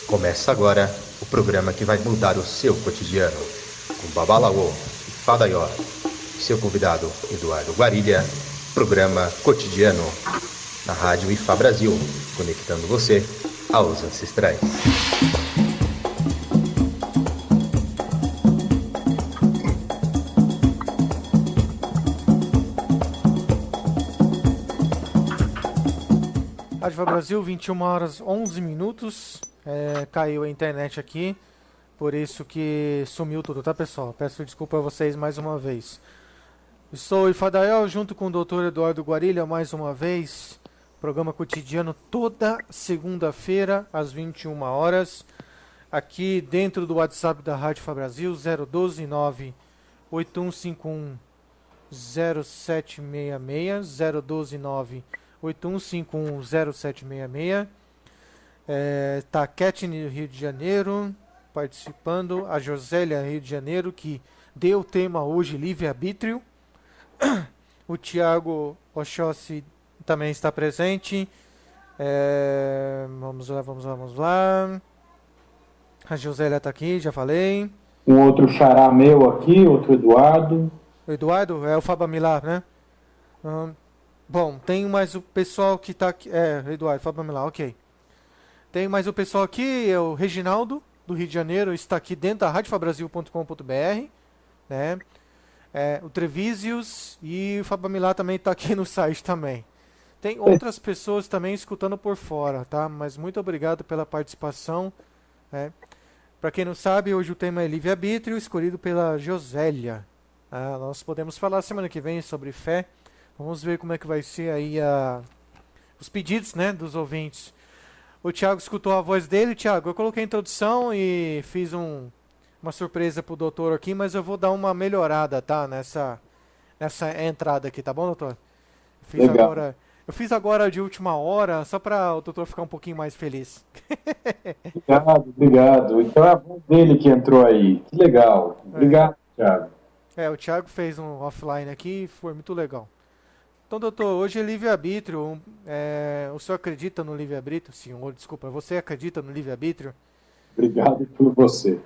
Começa agora o programa que vai mudar o seu cotidiano. Com Babalaô e Fadaió. Seu convidado, Eduardo Guarilha. Programa Cotidiano. Na Rádio IFA Brasil, conectando você aos ancestrais. Rádio IFA Brasil, 21 horas 11 minutos. Caiu a internet aqui, por isso que sumiu tudo, tá, pessoal? Peço desculpa a vocês mais uma vez. Sou o Ifadael, junto com o Dr. Eduardo Guarilha, mais uma vez. Programa cotidiano toda segunda-feira, às 21 horas. Aqui dentro do WhatsApp da Rádio IFA Brasil, 012 8151 0766, 012 8151 0766. Tá a Ketne, Rio de Janeiro, participando. A Josélia, Rio de Janeiro, que deu o tema hoje, livre-arbítrio. O Tiago Oxóssi também está presente. Vamos lá. A Josélia está aqui, já falei. Um outro xará meu aqui, outro Eduardo. O Eduardo é o Fábio Milar, né? Bom, tem mais o pessoal que está aqui. Eduardo, Fábio Milar, ok. Tem mais o pessoal aqui, é o Reginaldo, do Rio de Janeiro, está aqui dentro da radiofabrasil.com.br, né? O Trevisius e o Fábio Milar também está aqui no site também. Tem outras pessoas também escutando por fora, tá? Mas muito obrigado pela participação. Para quem não sabe, hoje o tema é livre-arbítrio, escolhido pela Josélia. Nós podemos falar semana que vem sobre fé. Vamos ver como é que vai ser aí os pedidos, né, dos ouvintes. O Thiago escutou a voz dele. Thiago, eu coloquei a introdução e fiz uma surpresa pro doutor aqui, mas eu vou dar uma melhorada, tá? Nessa entrada aqui, tá bom, doutor? Eu fiz agora de última hora, só para o doutor ficar um pouquinho mais feliz. Obrigado. Então é a voz dele que entrou aí. Que legal. Obrigado, Thiago. O Thiago fez um offline aqui e foi muito legal. Então, doutor, hoje é livre-arbítrio. O senhor acredita no livre-arbítrio? Senhor, desculpa, você acredita no livre-arbítrio? Obrigado por você.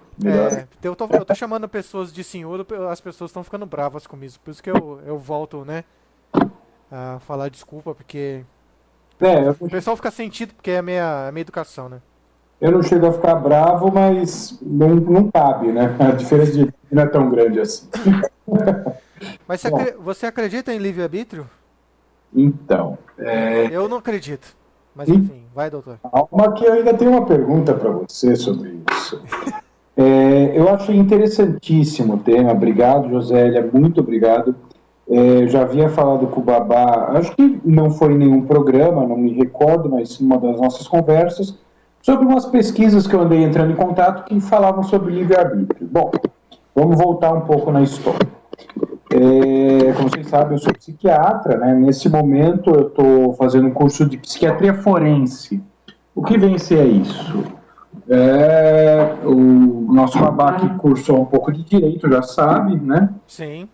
Eu tô chamando pessoas de senhor, as pessoas estão ficando bravas comigo. Por isso que eu volto, né, a falar desculpa, porque o pessoal fica sentido, porque é a minha educação, né? Eu não chego a ficar bravo, mas não cabe, né? A diferença de não é tão grande assim. Mas você acredita em livre-arbítrio? Então... Eu não acredito. Mas enfim, vai, doutor. Calma que eu ainda tenho uma pergunta para você sobre isso. Eu achei interessantíssimo o tema. Obrigado, Josélia, muito obrigado. Já havia falado com o Babá, acho que não foi em nenhum programa, não me recordo, mas uma das nossas conversas, sobre umas pesquisas que eu andei entrando em contato que falavam sobre livre-arbítrio. Bom, vamos voltar um pouco na história. Como vocês sabem, eu sou psiquiatra, né? Nesse momento eu estou fazendo um curso de psiquiatria forense. O que vem a ser isso? O nosso babá que cursou um pouco de direito já sabe, né? Sim.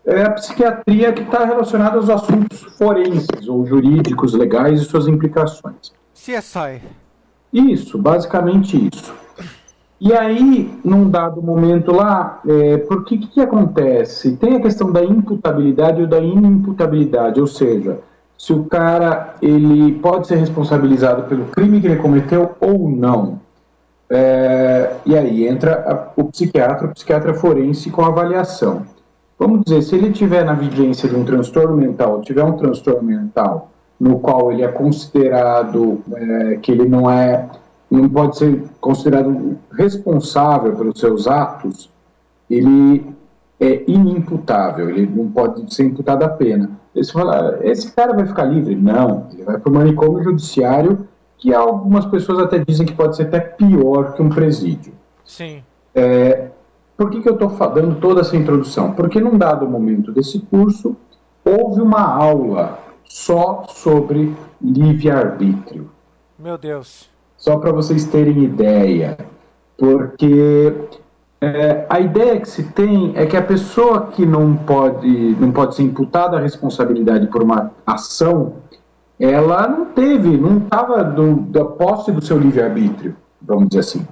É a psiquiatria que está relacionada aos assuntos forenses ou jurídicos, legais e suas implicações. CSI. Isso, basicamente isso. E aí, num dado momento lá, porque o que acontece? Tem a questão da imputabilidade ou da inimputabilidade, ou seja, se o cara ele pode ser responsabilizado pelo crime que ele cometeu ou não. E aí entra o psiquiatra forense com avaliação. Vamos dizer, se ele tiver na vigência de um transtorno mental, tiver um transtorno mental no qual ele é considerado que ele não pode ser considerado responsável pelos seus atos, ele é inimputável, ele não pode ser imputado a pena. Você fala, esse cara vai ficar livre? Não, ele vai para o manicômio judiciário, que algumas pessoas até dizem que pode ser até pior que um presídio. Sim. Por que eu estou dando toda essa introdução? Porque num dado momento desse curso, houve uma aula só sobre livre-arbítrio. Meu Deus. Só para vocês terem ideia, porque a ideia que se tem é que a pessoa que não pode ser imputada a responsabilidade por uma ação, ela não estava da posse do seu livre-arbítrio, vamos dizer assim,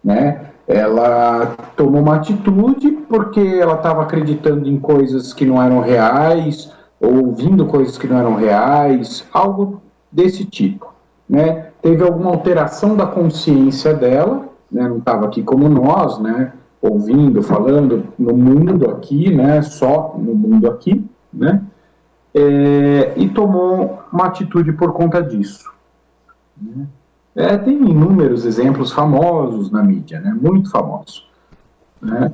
né? Ela tomou uma atitude porque ela estava acreditando em coisas que não eram reais, ou ouvindo coisas que não eram reais, algo desse tipo, né? Teve alguma alteração da consciência dela, né? Não estava aqui como nós, né? Ouvindo, falando no mundo aqui, né? Só no mundo aqui, né? E tomou uma atitude por conta disso. Tem inúmeros exemplos famosos na mídia, né? Muito famosos. Né?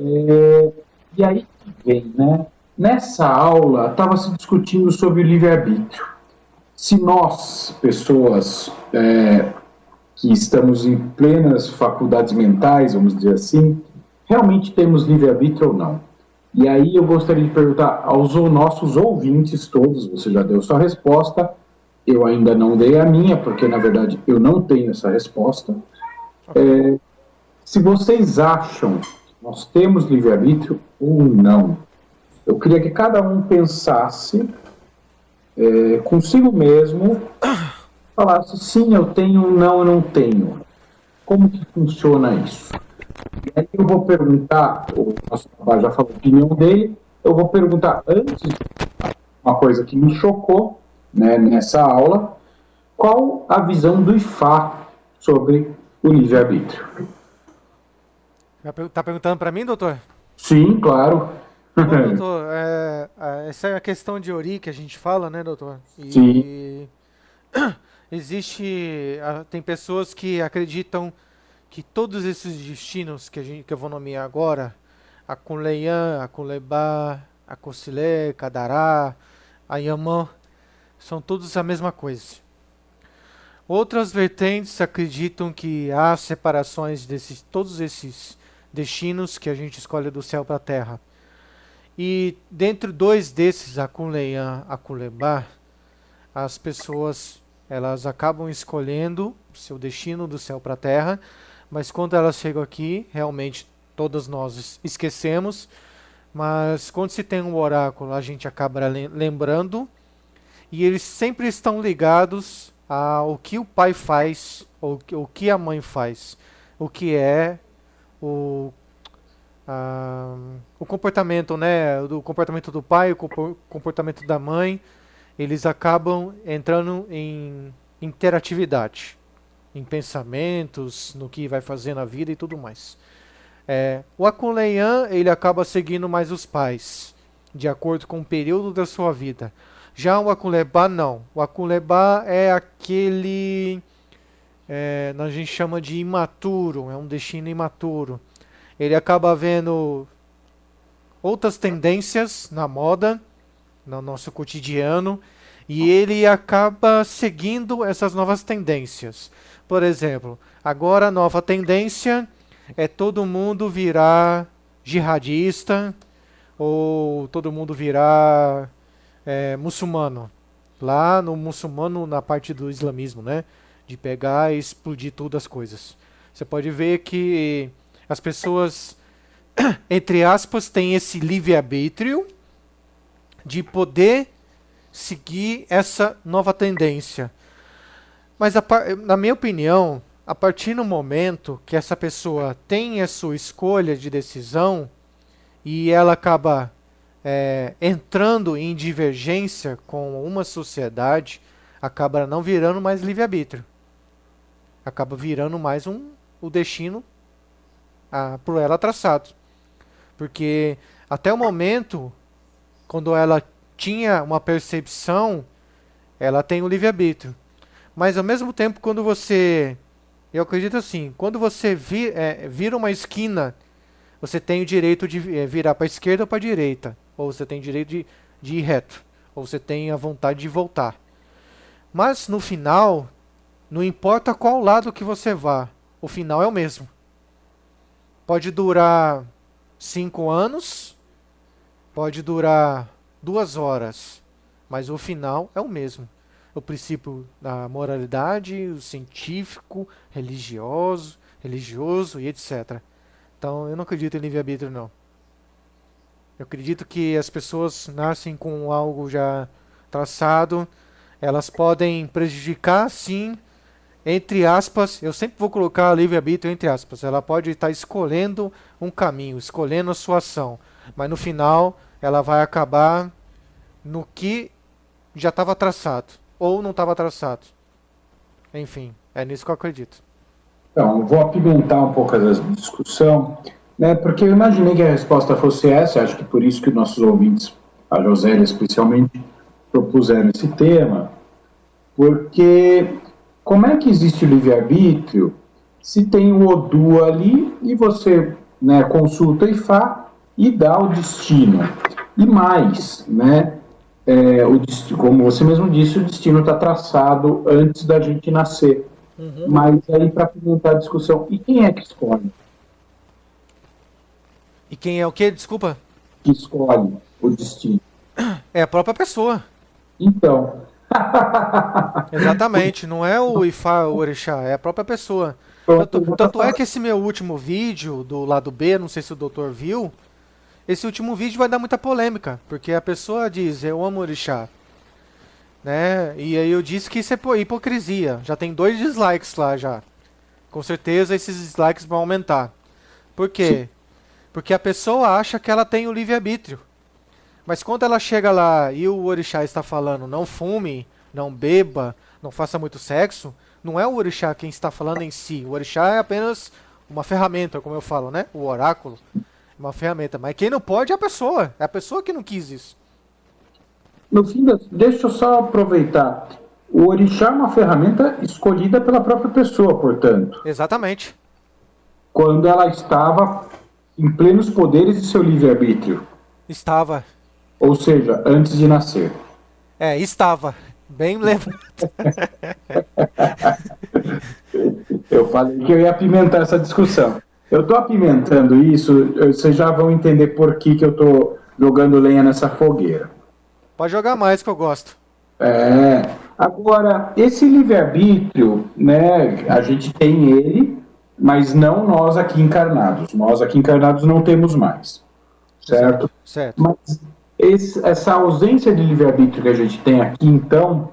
E aí que vem, né? Nessa aula estava se discutindo sobre o livre-arbítrio. Se nós, pessoas que estamos em plenas faculdades mentais, vamos dizer assim, realmente temos livre-arbítrio ou não? E aí eu gostaria de perguntar aos nossos ouvintes todos, você já deu sua resposta, eu ainda não dei a minha, porque na verdade eu não tenho essa resposta. Se vocês acham que nós temos livre-arbítrio ou não, eu queria que cada um pensasse consigo mesmo, falasse sim, eu tenho, não, eu não tenho. Como que funciona isso? E aí eu vou perguntar, o nosso rapaz já falou a opinião dele, eu vou perguntar antes, uma coisa que me chocou, né, nessa aula, qual a visão do IFA sobre o livre-arbítrio? Tá perguntando para mim, doutor? Sim, claro. Bom, doutor, essa é a questão de Ori que a gente fala, né, doutor? Sim. E tem pessoas que acreditam que todos esses destinos que eu vou nomear agora, Akunleian, Akunleba, Akosile, Kadará, Ayamã, são todos a mesma coisa. Outras vertentes acreditam que há separações desses todos esses destinos que a gente escolhe do céu para a terra. E dentre dois desses, Akunleian, Akunleba, as pessoas elas acabam escolhendo o seu destino do céu para a terra, mas quando elas chegam aqui, realmente todas nós esquecemos, mas quando se tem um oráculo, a gente acaba lembrando, e eles sempre estão ligados ao que o pai faz, ou o que a mãe faz, o que é o comportamento, né, do comportamento do pai, o comportamento da mãe, eles acabam entrando em interatividade, em pensamentos, no que vai fazer na vida e tudo mais. O Akunleian, ele acaba seguindo mais os pais, de acordo com o período da sua vida. Já o Akunleba, não. O Akunleba é aquele... a gente chama de imaturo, é um destino imaturo. Ele acaba vendo outras tendências na moda, no nosso cotidiano, e ele acaba seguindo essas novas tendências. Por exemplo, agora a nova tendência é todo mundo virar jihadista, ou todo mundo virar muçulmano. Lá no muçulmano, na parte do islamismo, né? De pegar e explodir todas as coisas. Você pode ver que as pessoas, entre aspas, têm esse livre-arbítrio de poder seguir essa nova tendência. Mas, na minha opinião, a partir do momento que essa pessoa tem a sua escolha de decisão e ela acaba entrando em divergência com uma sociedade, acaba não virando mais livre-arbítrio. Acaba virando mais o destino por ela traçado. Porque até o momento, quando ela tinha uma percepção, ela tem o livre-arbítrio. Mas ao mesmo tempo, quando você... Eu acredito assim, quando você vira uma esquina, você tem o direito de virar para a esquerda ou para a direita. Ou você tem o direito de ir reto. Ou você tem a vontade de voltar. Mas no final, não importa qual lado que você vá, o final é o mesmo. Pode durar 5 anos, pode durar 2 horas, mas o final é o mesmo. O princípio da moralidade, o científico, religioso e etc. Então eu não acredito em livre-arbítrio, não. Eu acredito que as pessoas nascem com algo já traçado, elas podem prejudicar, sim, entre aspas, eu sempre vou colocar livre-arbítrio entre aspas. Ela pode estar escolhendo um caminho, escolhendo a sua ação. Mas no final, ela vai acabar no que já estava traçado. Ou não estava traçado. Enfim, é nisso que eu acredito. Então, vou apimentar um pouco essa discussão, né, porque eu imaginei que a resposta fosse essa, acho que por isso que nossos ouvintes, a Josélia especialmente, propuseram esse tema, porque como é que existe o livre-arbítrio se tem o Odu ali e você, né, consulta o Ifá e dá o destino? E mais, né, como você mesmo disse, o destino está traçado antes da gente nascer. Mas aí, para apresentar a discussão, e quem é que escolhe? E quem é o quê? Desculpa? Que escolhe o destino? É a própria pessoa. Então, Exatamente, não é o Ifá ou o Orixá, é a própria pessoa. Tanto é que esse meu último vídeo do lado B, não sei se o doutor viu, esse último vídeo vai dar muita polêmica, porque a pessoa diz, eu amo o Orixá, né? E aí eu disse que isso é hipocrisia, já tem 2 dislikes lá já. Com certeza esses dislikes vão aumentar. Por quê? Porque a pessoa acha que ela tem o livre-arbítrio. Mas quando ela chega lá e o orixá está falando não fume, não beba, não faça muito sexo, não é o orixá quem está falando em si. O orixá é apenas uma ferramenta, como eu falo, né? O oráculo é uma ferramenta. Mas quem não pode é a pessoa. É a pessoa que não quis isso. no fim deixa eu só aproveitar. O orixá é uma ferramenta escolhida pela própria pessoa, portanto. Exatamente. Quando ela estava em plenos poderes de seu livre-arbítrio. Estava. Ou seja, antes de nascer. Estava. Bem lembrado. Eu falei que eu ia apimentar essa discussão. Eu estou apimentando isso, vocês já vão entender por que eu estou jogando lenha nessa fogueira. Pode jogar mais que eu gosto. Agora, esse livre-arbítrio, né, a gente tem ele, mas não nós aqui encarnados. Nós aqui encarnados não temos mais. Certo? Certo. Mas essa ausência de livre-arbítrio que a gente tem aqui, então,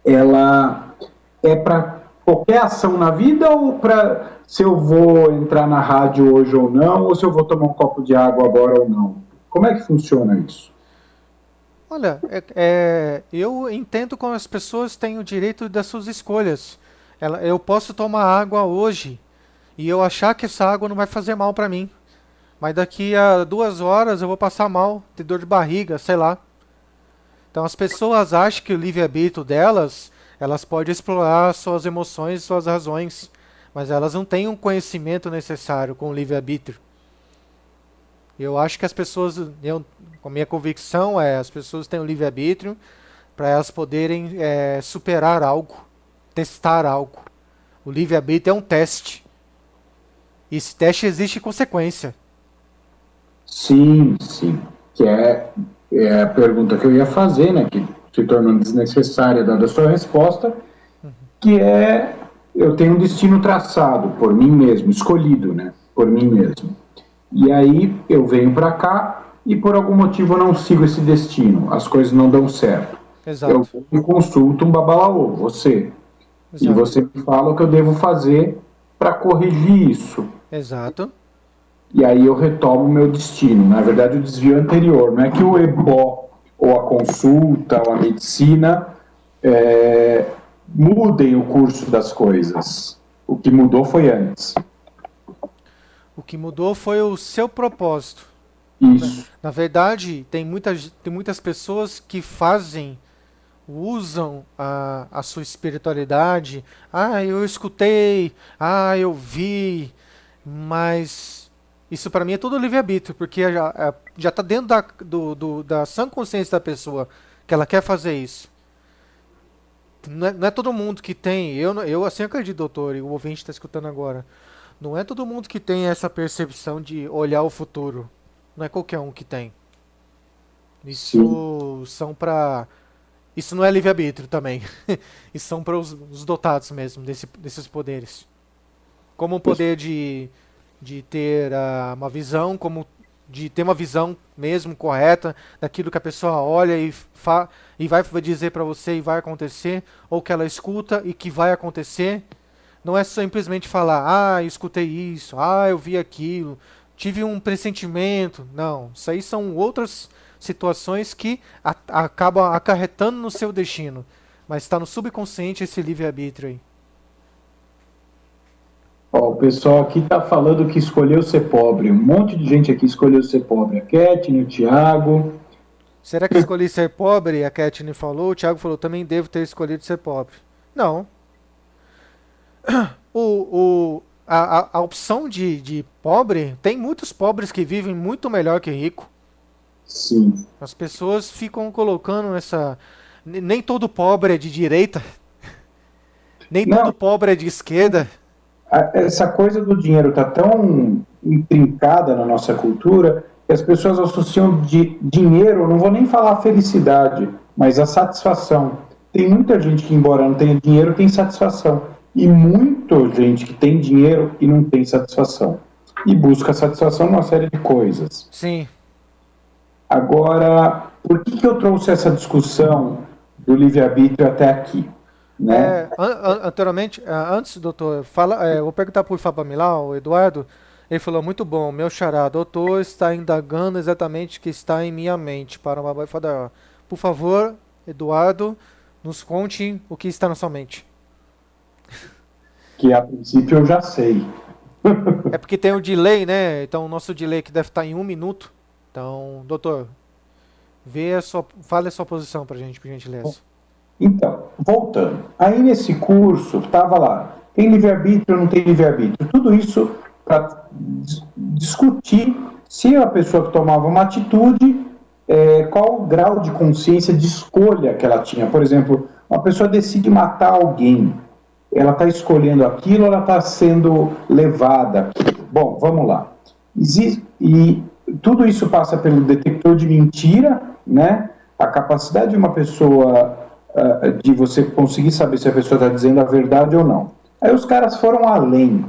ela é para qualquer ação na vida ou para se eu vou entrar na rádio hoje ou não, ou se eu vou tomar um copo de água agora ou não? Como é que funciona isso? Olha, eu entendo como as pessoas têm o direito das suas escolhas. Eu posso tomar água hoje e eu achar que essa água não vai fazer mal para mim. Mas daqui a 2 horas eu vou passar mal, ter dor de barriga, sei lá. Então as pessoas acham que o livre-arbítrio delas, elas podem explorar suas emoções, suas razões, mas elas não têm um conhecimento necessário com o livre-arbítrio. Eu acho que as pessoas, a minha convicção as pessoas têm o livre-arbítrio para elas poderem superar algo, testar algo. O livre-arbítrio é um teste. E esse teste existe consequência. Sim. Que é a pergunta que eu ia fazer, né? Que se tornou desnecessária dada a sua resposta, que eu tenho um destino traçado por mim mesmo, escolhido, né? Por mim mesmo. E aí eu venho para cá e por algum motivo eu não sigo esse destino, as coisas não dão certo. Exato. Eu consulto um babalaô, você. Exato. E você me fala o que eu devo fazer para corrigir isso. Exato. E aí eu retomo o meu destino. Na verdade, o desvio anterior. Não é que o ebó, ou a consulta, ou a medicina mudem o curso das coisas. O que mudou foi antes. O que mudou foi o seu propósito. Isso. Na verdade, tem muitas pessoas que usam a sua espiritualidade. Eu escutei, eu vi, mas isso para mim é tudo livre-arbítrio, porque já está dentro da sã consciência da pessoa que ela quer fazer isso. Não é todo mundo que tem, eu assim acredito, doutor, e o ouvinte está escutando agora, não é todo mundo que tem essa percepção de olhar o futuro. Não é qualquer um que tem. Isso não é livre-arbítrio também. Isso são para os dotados mesmo desses poderes. Como o poder de ter uma visão, como de ter uma visão mesmo correta daquilo que a pessoa olha e vai dizer para você e vai acontecer, ou que ela escuta e que vai acontecer. Não é simplesmente falar, eu escutei isso, eu vi aquilo, tive um pressentimento. Não, isso aí são outras situações que acabam acarretando no seu destino. Mas está no subconsciente esse livre-arbítrio aí. Ó, o pessoal aqui está falando que escolheu ser pobre. Um monte de gente aqui escolheu ser pobre. A Ketne, o Thiago. Será que escolhi ser pobre? A Ketne falou. O Thiago falou, também devo ter escolhido ser pobre. Não. A opção de pobre, tem muitos pobres que vivem muito melhor que rico. Sim. As pessoas ficam colocando essa... Nem todo pobre é de direita. Nem todo pobre é de esquerda. Essa coisa do dinheiro está tão intrincada na nossa cultura que as pessoas associam dinheiro, não vou nem falar felicidade, mas a satisfação. Tem muita gente que, embora não tenha dinheiro, tem satisfação. E muita gente que tem dinheiro e não tem satisfação. E busca satisfação numa série de coisas. Sim. Agora, por que eu trouxe essa discussão do livre-arbítrio até aqui? Né? Anteriormente, antes, doutor, eu vou perguntar para o Fabamilar, o Eduardo. Ele falou, muito bom, meu xará, doutor está indagando exatamente o que está em minha mente para uma Babai Fadaió. Por favor, Eduardo, nos conte o que está na sua mente. Que a princípio eu já sei. É porque tem o delay, né? Então o nosso delay que deve estar em 1 minuto. Então, doutor, fale a sua posição para a gente, por gentileza. Então, voltando. Aí nesse curso, estava lá, tem livre-arbítrio ou não tem livre-arbítrio? Tudo isso para discutir se a pessoa que tomava uma atitude, qual o grau de consciência de escolha que ela tinha. Por exemplo, uma pessoa decide matar alguém. Ela está escolhendo aquilo ou ela está sendo levada? Bom, vamos lá. E tudo isso passa pelo detector de mentira, né? A capacidade de uma pessoa... de você conseguir saber se a pessoa está dizendo a verdade ou não. Aí os caras foram além,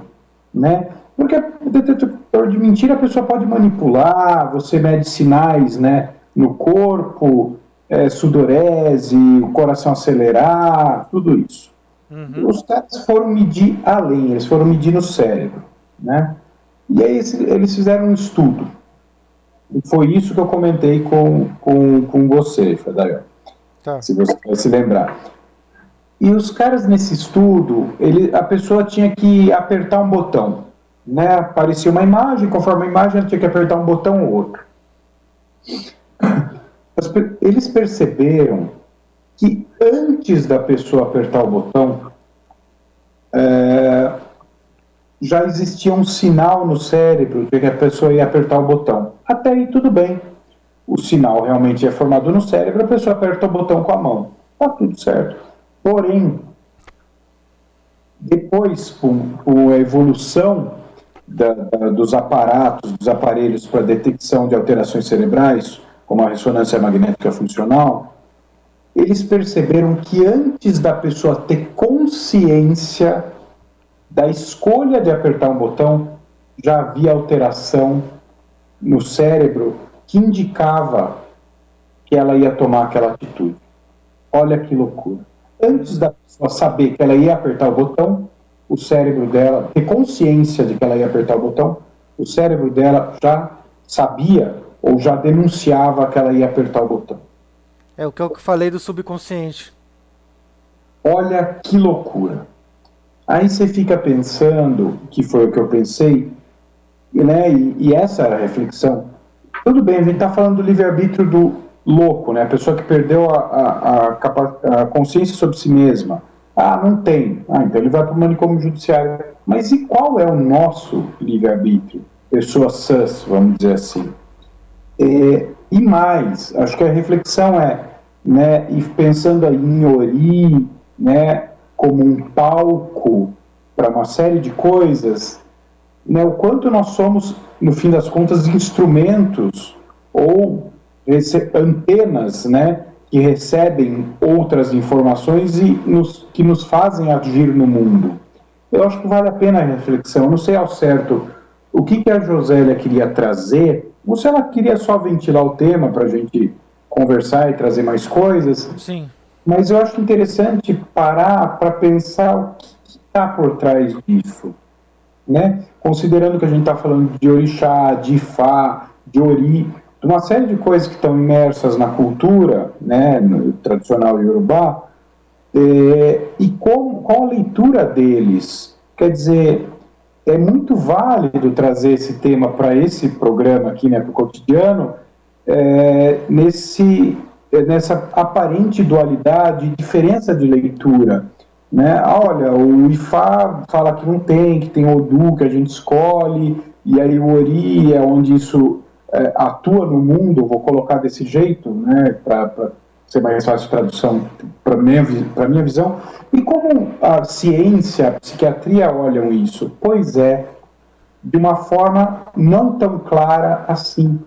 né? Porque o detector de mentira a pessoa pode manipular, você mede sinais, né, no corpo, sudorese, o coração acelerar, tudo isso. Uhum. Os caras foram medir além, eles foram medir no cérebro, né? E aí eles fizeram um estudo. E foi isso que eu comentei com você, Fadaió. Tá. Se você vai se lembrar. E os caras nesse estudo, a pessoa tinha que apertar um botão, né? Aparecia uma imagem, conforme a imagem ela tinha que apertar um botão ou outro. Eles perceberam que antes da pessoa apertar o botão, já existia um sinal no cérebro de que a pessoa ia apertar o botão. Até aí tudo bem. O sinal realmente é formado no cérebro, a pessoa aperta o botão com a mão. Está tudo certo. Porém, depois, com a evolução dos aparatos, dos aparelhos para detecção de alterações cerebrais, como a ressonância magnética funcional, eles perceberam que antes da pessoa ter consciência da escolha de apertar um botão, já havia alteração no cérebro que indicava que ela ia tomar aquela atitude. Olha que loucura. Antes da pessoa saber que ela ia apertar o botão, o cérebro dela, ter consciência de que ela ia apertar o botão, o cérebro dela já sabia ou já denunciava que ela ia apertar o botão. É o que eu falei do subconsciente. Olha que loucura. Aí você fica pensando, que foi o que eu pensei, né? E essa era a reflexão. Tudo bem, a gente está falando do livre-arbítrio do louco, né? A pessoa que perdeu a consciência sobre si mesma. Não tem. Então ele vai para o manicômio judiciário. Mas e qual é o nosso livre-arbítrio? Pessoas sãs, vamos dizer assim. E mais, acho que a reflexão né, e pensando aí em Ori, né, como um palco para uma série de coisas, né, o quanto nós somos, no fim das contas, instrumentos ou antenas, né, que recebem outras informações e que nos fazem agir no mundo. Eu acho que vale a pena a reflexão. Eu não sei ao certo o que a Josélia queria trazer ou se ela queria só ventilar o tema para a gente conversar e trazer mais coisas. Sim. Mas eu acho interessante parar para pensar o que está por trás disso, né? Considerando que a gente está falando de orixá, de ifá, de ori, de uma série de coisas que estão imersas na cultura, né, no tradicional iorubá, e qual a leitura deles? Quer dizer, é muito válido trazer esse tema para esse programa aqui, né, para o cotidiano, nessa aparente dualidade, diferença de leitura, né? Olha, o Ifá fala que não tem, que tem Odu que a gente escolhe, e aí o Ori é onde isso atua no mundo, vou colocar desse jeito, né, para ser mais fácil de tradução para minha visão. E como a ciência, a psiquiatria olham isso? Pois é, de uma forma não tão clara assim,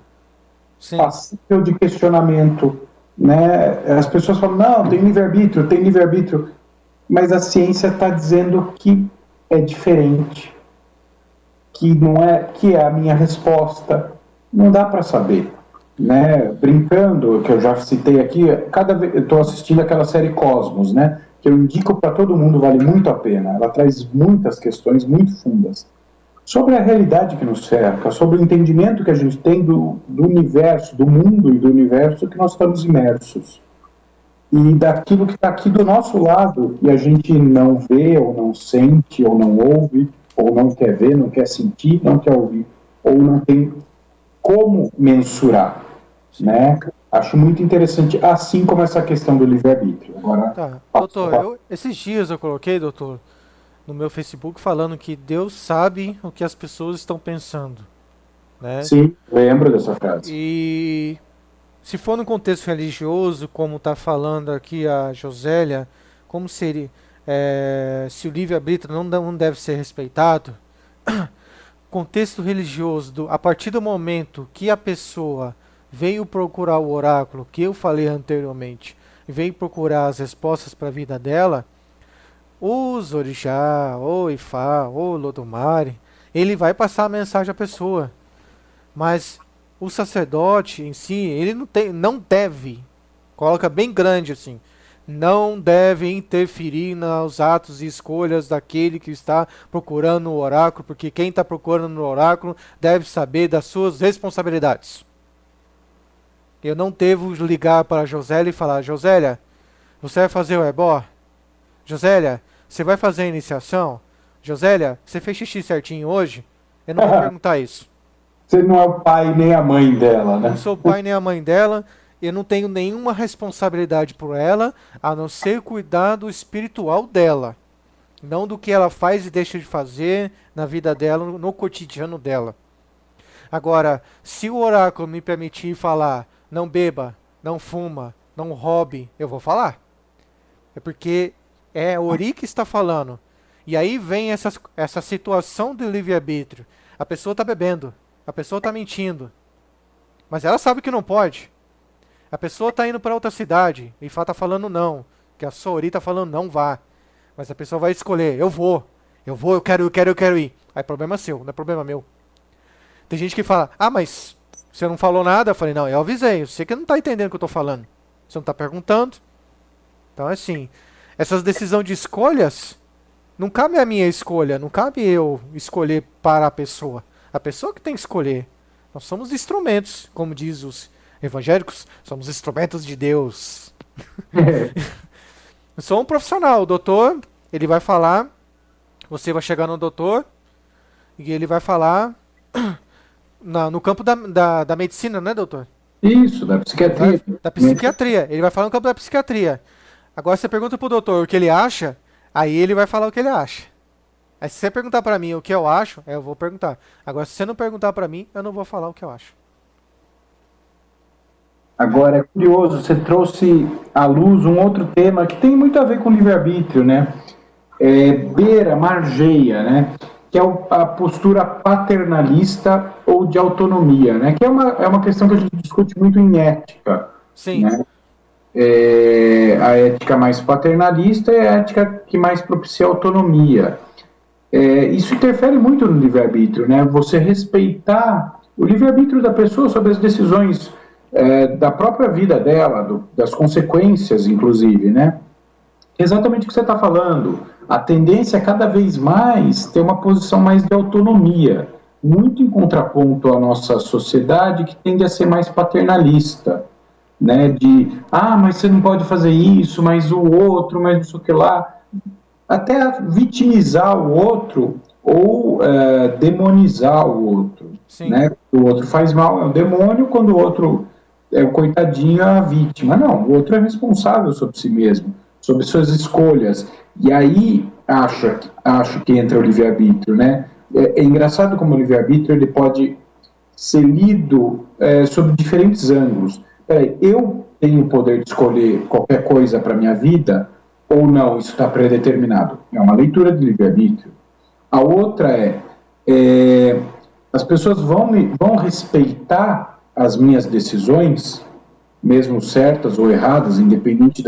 passível de questionamento, né? As pessoas falam, não, tem livre-arbítrio, mas a ciência está dizendo que é diferente, que não é, que é a minha resposta. Não dá para saber, né? Brincando, que eu já citei aqui, cada vez eu estou assistindo aquela série Cosmos, né? Que eu indico para todo mundo, vale muito a pena. Ela traz muitas questões muito fundas sobre a realidade que nos cerca, sobre o entendimento que a gente tem do universo, do mundo e do universo que nós estamos imersos. E daquilo que está aqui do nosso lado e a gente não vê, ou não sente, ou não ouve, ou não quer ver, não quer sentir, não quer ouvir, ou não tem como mensurar, né? Acho muito interessante, assim como essa questão do livre-arbítrio. Agora, doutor, esses dias eu coloquei, doutor, no meu Facebook falando que Deus sabe o que as pessoas estão pensando, né? Sim, lembro dessa frase. E se for no contexto religioso, como está falando aqui a Josélia, como seria, se o livre-arbítrio não deve ser respeitado, contexto religioso, a partir do momento que a pessoa veio procurar o oráculo, que eu falei anteriormente, veio procurar as respostas para a vida dela, os orixá, o ifá, o lodumare, ele vai passar a mensagem à pessoa. Mas o sacerdote em si, ele não deve, coloca bem grande assim, não deve interferir nos atos e escolhas daquele que está procurando o oráculo, porque quem está procurando o oráculo deve saber das suas responsabilidades. Eu não devo ligar para a Josélia e falar, Josélia, você vai fazer o ebó? Josélia, você vai fazer a iniciação? Josélia, você fez xixi certinho hoje? Eu não vou perguntar isso. Você não é o pai nem a mãe dela, né? Eu não sou o pai nem a mãe dela. Eu não tenho nenhuma responsabilidade por ela, a não ser cuidar do espiritual dela. Não do que ela faz e deixa de fazer na vida dela, no cotidiano dela. Agora, se o oráculo me permitir falar, não beba, não fuma, não roube, eu vou falar. É porque é Ori que está falando. E aí vem essa situação do livre-arbítrio. A pessoa está bebendo, a pessoa está mentindo, mas ela sabe que não pode. A pessoa está indo para outra cidade, e Ifá está falando não, que a Ori está falando não vá. Mas a pessoa vai escolher, eu quero ir. Aí problema seu, não é problema meu. Tem gente que fala, mas você não falou nada? Eu falei, não, eu avisei, você que não está entendendo o que eu estou falando. Você não está perguntando. Então assim, essas decisões de escolhas, não cabe a minha escolha, não cabe eu escolher para a pessoa. A pessoa que tem que escolher. Nós somos instrumentos, como diz os evangélicos, somos instrumentos de Deus. Eu sou um profissional, o doutor, ele vai falar, você vai chegar no doutor, e ele vai falar no campo da medicina, né, doutor? Isso, da psiquiatria. Da psiquiatria, ele vai falar no campo da psiquiatria. Agora você pergunta pro doutor o que ele acha, aí ele vai falar o que ele acha. Aí se você perguntar pra mim o que eu acho, eu vou perguntar. Agora se você não perguntar pra mim, eu não vou falar o que eu acho. Agora, é curioso, você trouxe à luz um outro tema que tem muito a ver com livre-arbítrio, né? Margeia, né? Que é a postura paternalista ou de autonomia, né? Que é uma questão que a gente discute muito em ética. Sim. Né? A ética mais paternalista é a ética que mais propicia autonomia. Isso interfere muito no livre-arbítrio, né? Você respeitar O livre-arbítrio da pessoa sobre as decisões da própria vida dela, das consequências, inclusive, né? Exatamente o que você está falando. A tendência é cada vez mais ter uma posição mais de autonomia, muito em contraponto à nossa sociedade, que tende a ser mais paternalista, né? Mas você não pode fazer isso, mas o outro, mas não sei o que lá. Até vitimizar o outro ou demonizar o outro. Né? O outro faz mal, é o demônio, quando o outro é o coitadinho, é a vítima. Não, o outro é responsável sobre si mesmo, sobre suas escolhas. E aí acho que entra o livre-arbítrio, né? É engraçado como o livre-arbítrio ele pode ser lido sob diferentes ângulos. Eu tenho o poder de escolher qualquer coisa para a minha vida ou não, isso está predeterminado. É uma leitura de livre-arbítrio. A outra as pessoas vão respeitar as minhas decisões, mesmo certas ou erradas, independente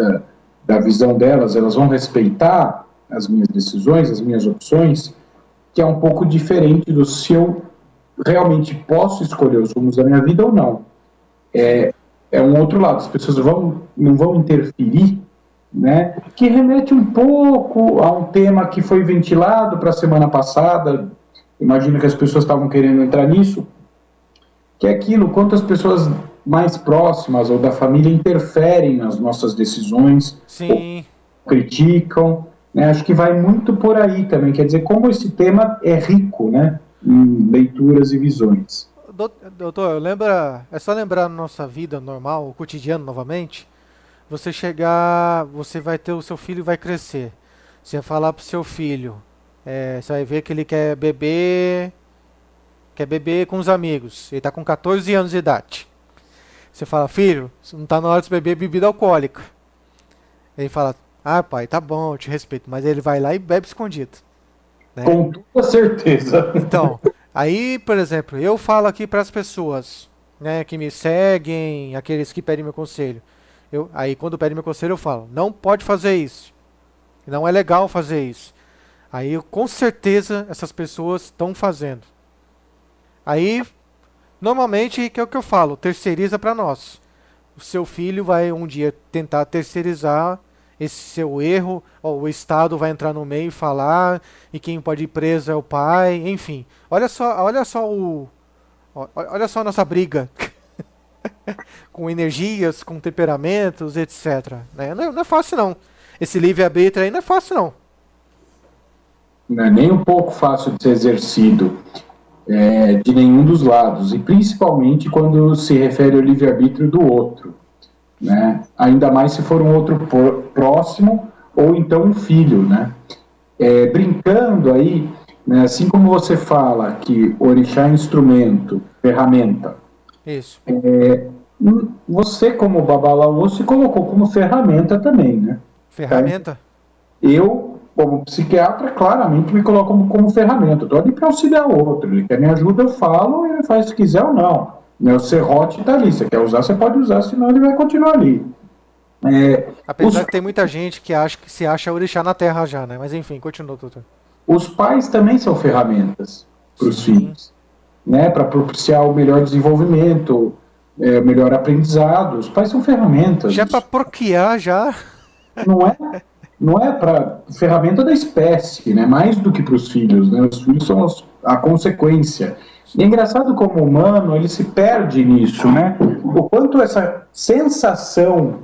da visão delas, elas vão respeitar as minhas decisões, as minhas opções, que é um pouco diferente do se eu realmente posso escolher os rumos da minha vida ou não. É um outro lado, as pessoas não vão interferir, né? Que remete um pouco a um tema que foi ventilado para a semana passada, imagino que as pessoas estavam querendo entrar nisso, que é aquilo, quanto as pessoas mais próximas ou da família interferem nas nossas decisões, Sim. Ou criticam, né? Acho que vai muito por aí também, quer dizer, como esse tema é rico, né, em leituras e visões. Doutor, é só lembrar na nossa vida normal, o cotidiano novamente, você vai ter o seu filho vai crescer, você vai falar pro seu filho, você vai ver que ele quer beber com os amigos, ele tá com 14 anos de idade. Você fala, filho, não tá na hora de beber bebida alcoólica. Ele fala, pai, tá bom, eu te respeito, mas ele vai lá e bebe escondido. Né? Com toda certeza. Então, aí, por exemplo, eu falo aqui para as pessoas, né, que me seguem, aqueles que pedem meu conselho. Aí, quando pedem meu conselho, eu falo, não pode fazer isso. Não é legal fazer isso. Aí, com certeza, essas pessoas estão fazendo. Aí, normalmente, que é o que eu falo, terceiriza para nós. O seu filho vai um dia tentar terceirizar esse seu erro, o Estado vai entrar no meio e falar, e quem pode ir preso é o pai, enfim. Olha só a nossa briga com energias, com temperamentos, etc. Né? Não é fácil não. Esse livre-arbítrio aí não é fácil não. Não é nem um pouco fácil de ser exercido de nenhum dos lados, e principalmente quando se refere ao livre-arbítrio do outro. Né? Ainda mais se for um outro próximo ou então um filho, né? Brincando aí, né, assim como você fala que orixá é instrumento, ferramenta, Isso. Você como babalaô se colocou como ferramenta também, né? Ferramenta? Eu, como psiquiatra, claramente me coloco como ferramenta. Estou ali para auxiliar o outro. Ele quer me ajuda, eu falo, ele faz se quiser ou não. O serrote está ali, você quer usar, você pode usar, senão ele vai continuar ali. Apesar que tem muita gente que se acha orixá na terra já, né? Mas enfim, continua, doutor. Os pais também são ferramentas para os filhos, né? Para propiciar o melhor desenvolvimento, o melhor aprendizado. Os pais são ferramentas. Já para procriar, já. Não é para ferramenta da espécie, né? Mais do que para os filhos, né? Os filhos são a consequência. E é engraçado como o humano, ele se perde nisso, né? O quanto essa sensação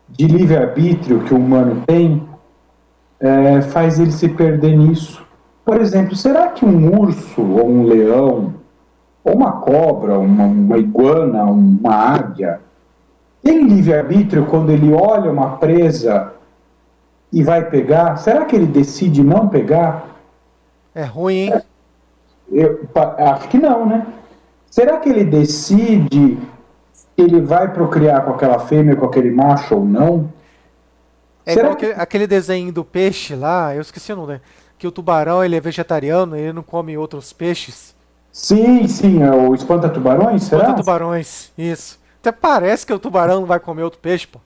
de livre-arbítrio que o humano tem faz ele se perder nisso. Por exemplo, será que um urso, ou um leão, ou uma cobra, uma iguana, uma águia, tem livre-arbítrio quando ele olha uma presa e vai pegar? Será que ele decide não pegar? É ruim, hein? Eu acho que não, né? Será que ele decide que ele vai procriar com aquela fêmea, com aquele macho ou não? Igual aquele desenho do peixe lá, eu esqueci o nome, que o tubarão ele é vegetariano, ele não come outros peixes. Sim, o espanta-tubarões, será? Espanta-tubarões, isso. Até parece que o tubarão não vai comer outro peixe, pô.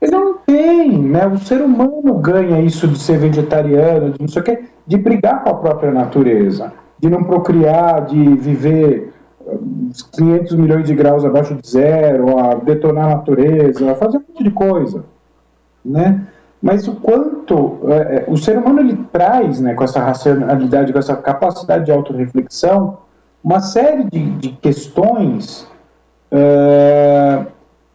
Ele não tem, né? O ser humano ganha isso de ser vegetariano, de não sei o quê, de brigar com a própria natureza, de não procriar, de viver uns 500 milhões de graus abaixo de zero, a detonar a natureza, a fazer um monte de coisa, né? Mas o quanto o ser humano ele traz, né, com essa racionalidade, com essa capacidade de autorreflexão, uma série de questões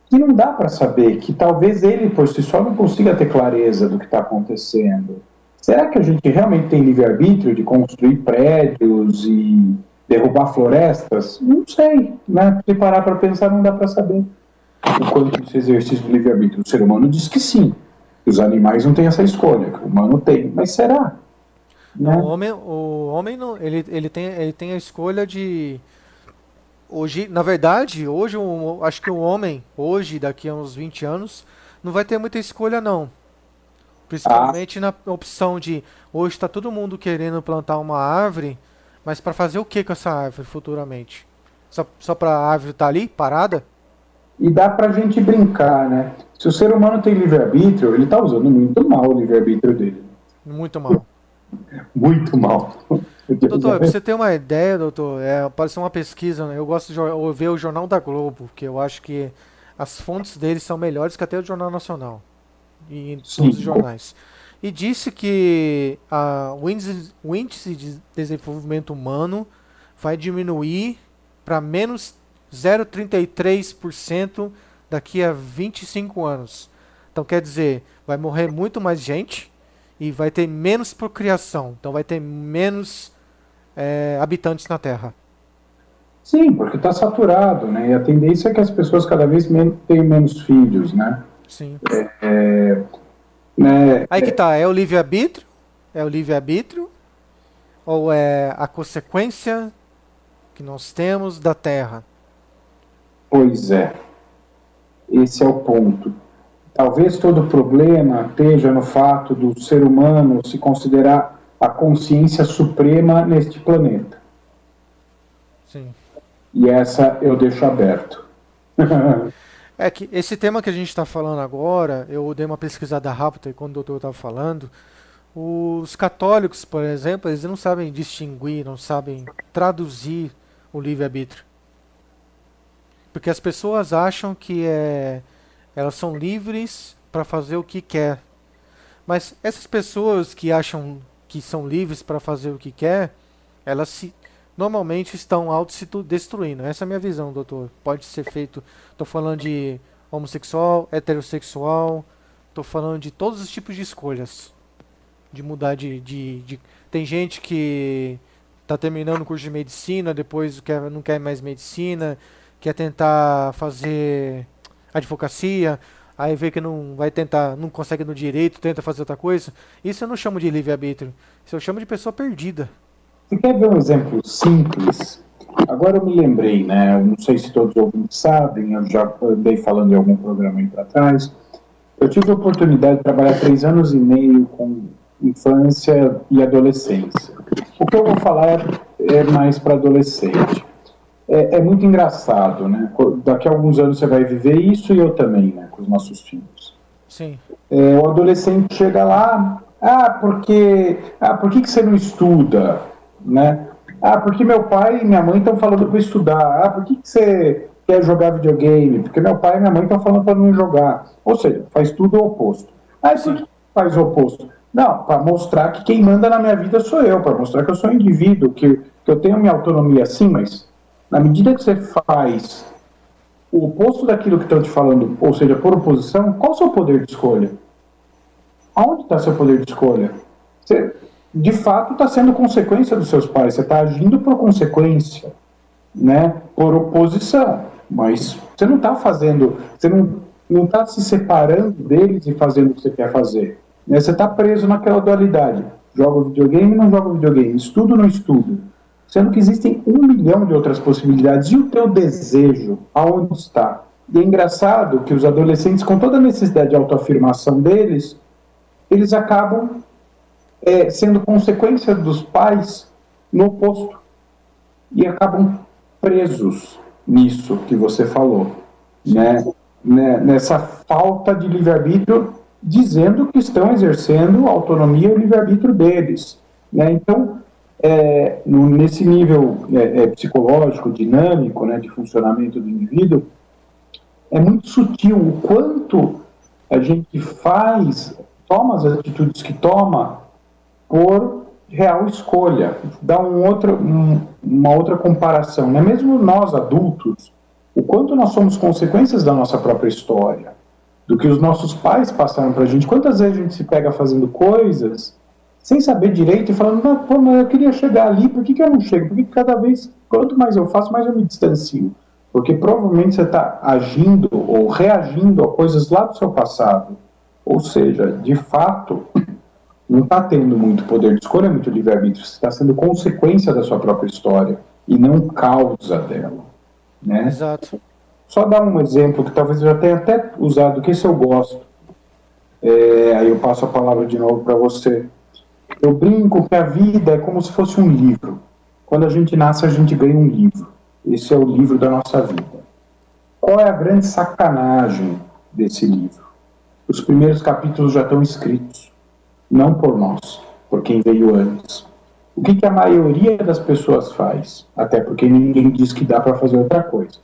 que não dá para saber, que talvez ele por si só não consiga ter clareza do que está acontecendo. Será que a gente realmente tem livre-arbítrio de construir prédios e derrubar florestas? Não sei, né? Se parar para pensar, não dá para saber o quanto esse exercício do livre-arbítrio. O ser humano diz que sim, que os animais não têm essa escolha, que o humano tem, mas será? Né? O homem não, ele tem a escolha de... Hoje, na verdade, hoje acho que o homem, hoje, daqui a uns 20 anos, não vai ter muita escolha, não. Principalmente na opção de, hoje está todo mundo querendo plantar uma árvore, mas para fazer o que com essa árvore futuramente? Só para a árvore estar ali, parada? E dá pra gente brincar, né? Se o ser humano tem livre-arbítrio, ele tá usando muito mal o livre-arbítrio dele. Muito mal. Muito mal. Doutor, pra você ter uma ideia, doutor, apareceu uma pesquisa, né? Eu gosto de ver o Jornal da Globo, porque eu acho que as fontes deles são melhores que até o Jornal Nacional. E em todos os jornais. E disse que o índice de desenvolvimento humano vai diminuir para menos 0,33% daqui a 25 anos. Então quer dizer, vai morrer muito mais gente e vai ter menos procriação. Então vai ter menos habitantes na Terra. Sim, porque está saturado, né? E a tendência é que as pessoas cada vez tenham menos filhos, né? Sim. Né? Aí que tá, é o livre-arbítrio? É o livre-arbítrio? Ou é a consequência que nós temos da Terra? Pois é. Esse é o ponto. Talvez todo o problema esteja no fato do ser humano se considerar a consciência suprema neste planeta. Sim. E essa eu deixo aberto. É que esse tema que a gente está falando agora, eu dei uma pesquisada rápida quando o doutor estava falando. Os católicos, por exemplo, eles não sabem distinguir, não sabem traduzir o livre-arbítrio. Porque as pessoas acham que elas são livres para fazer o que quer. Mas essas pessoas que acham que são livres para fazer o que quer, elas normalmente estão se destruindo. Essa é a minha visão, doutor. Pode ser feito... Estou falando de homossexual, heterossexual, estou falando de todos os tipos de escolhas. De mudar Tem gente que está terminando o curso de medicina, depois não quer mais medicina, quer tentar fazer advocacia, aí vê que não vai tentar, não consegue no direito, tenta fazer outra coisa. Isso eu não chamo de livre-arbítrio. Isso eu chamo de pessoa perdida. Você quer ver um exemplo simples? Agora eu me lembrei, né? Eu não sei se todos os ouvintes sabem, eu já andei falando em algum programa aí para trás. Eu tive a oportunidade de trabalhar 3 anos e meio com infância e adolescência. O que eu vou falar é mais para adolescente. É muito engraçado, né? Daqui a alguns anos você vai viver isso e eu também, né? Com os nossos filhos. Sim. O adolescente chega lá, por que você não estuda, né? Porque meu pai e minha mãe estão falando para estudar. Por que você quer jogar videogame? Porque meu pai e minha mãe estão falando para não jogar. Ou seja, faz tudo o oposto. Por que faz o oposto? Não, para mostrar que quem manda na minha vida sou eu, para mostrar que eu sou um indivíduo, que eu tenho minha autonomia sim, mas na medida que você faz o oposto daquilo que estão te falando, ou seja, por oposição, qual o seu poder de escolha? Aonde está seu poder de escolha? Você, de fato, está sendo consequência dos seus pais, você está agindo por consequência, né? Por oposição, mas você não está fazendo, você não está se separando deles e fazendo o que você quer fazer. Né? Você está preso naquela dualidade. Joga videogame, não joga videogame. Estudo, não estudo. Sendo que existem 1 milhão de outras possibilidades. E o teu desejo, aonde está? E é engraçado que os adolescentes, com toda a necessidade de autoafirmação deles, eles acabam sendo consequência dos pais no oposto. E acabam presos nisso que você falou. Né? Nessa falta de livre-arbítrio, dizendo que estão exercendo a autonomia e o livre-arbítrio deles. Né? Então, nesse nível psicológico, dinâmico, né, de funcionamento do indivíduo, é muito sutil o quanto a gente toma as atitudes que toma por real escolha. Dá uma outra comparação, né? Mesmo nós adultos, o quanto nós somos consequências da nossa própria história, do que os nossos pais passaram pra gente. Quantas vezes a gente se pega fazendo coisas sem saber direito e falando, não, pô, mas eu queria chegar ali, por que eu não chego? Por que cada vez, quanto mais eu faço, mais eu me distancio? Porque provavelmente você está agindo ou reagindo a coisas lá do seu passado. Ou seja, de fato, não está tendo muito poder de escolha, muito livre-arbítrio. Você está sendo consequência da sua própria história e não causa dela. Né? Exato. Só dar um exemplo que talvez eu já tenha até usado, que esse eu gosto. Aí eu passo a palavra de novo para você. Eu brinco que a vida é como se fosse um livro. Quando a gente nasce, a gente ganha um livro. Esse é o livro da nossa vida. Qual é a grande sacanagem desse livro? Os primeiros capítulos já estão escritos. Não por nós, por quem veio antes. O que a maioria das pessoas faz? Até porque ninguém diz que dá para fazer outra coisa.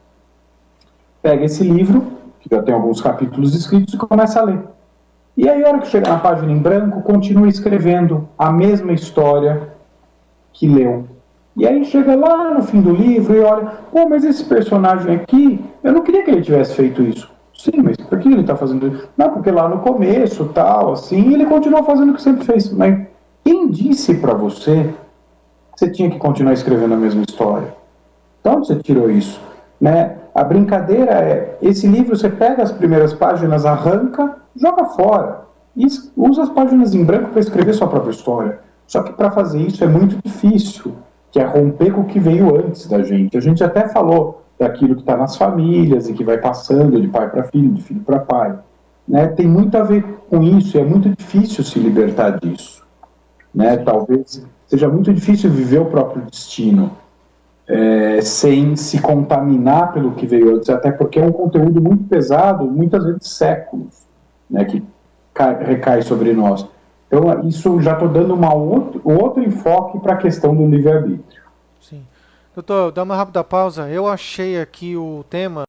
Pega esse livro, que já tem alguns capítulos escritos, e começa a ler. E aí, a hora que chega na página em branco, continua escrevendo a mesma história que leu. E aí chega lá no fim do livro e olha, pô, mas esse personagem aqui, eu não queria que ele tivesse feito isso. Sim, mas por que ele está fazendo isso? Não, porque lá no começo, tal, assim, ele continuou fazendo o que sempre fez. Mas quem disse para você que você tinha que continuar escrevendo a mesma história? De onde você tirou isso? Né? A brincadeira é, esse livro você pega as primeiras páginas, arranca, joga fora. E usa as páginas em branco para escrever sua própria história. Só que para fazer isso é muito difícil, que é romper com o que veio antes da gente. A gente até falou daquilo que está nas famílias e que vai passando de pai para filho, de filho para pai. Né? Tem muito a ver com isso e é muito difícil se libertar disso. Né? Talvez seja muito difícil viver o próprio destino sem se contaminar pelo que veio antes, até porque é um conteúdo muito pesado, muitas vezes séculos, né, que recai sobre nós. Então, isso já estou dando outro enfoque para a questão do livre-arbítrio. Sim. Doutor, dá uma rápida pausa. Eu achei aqui o tema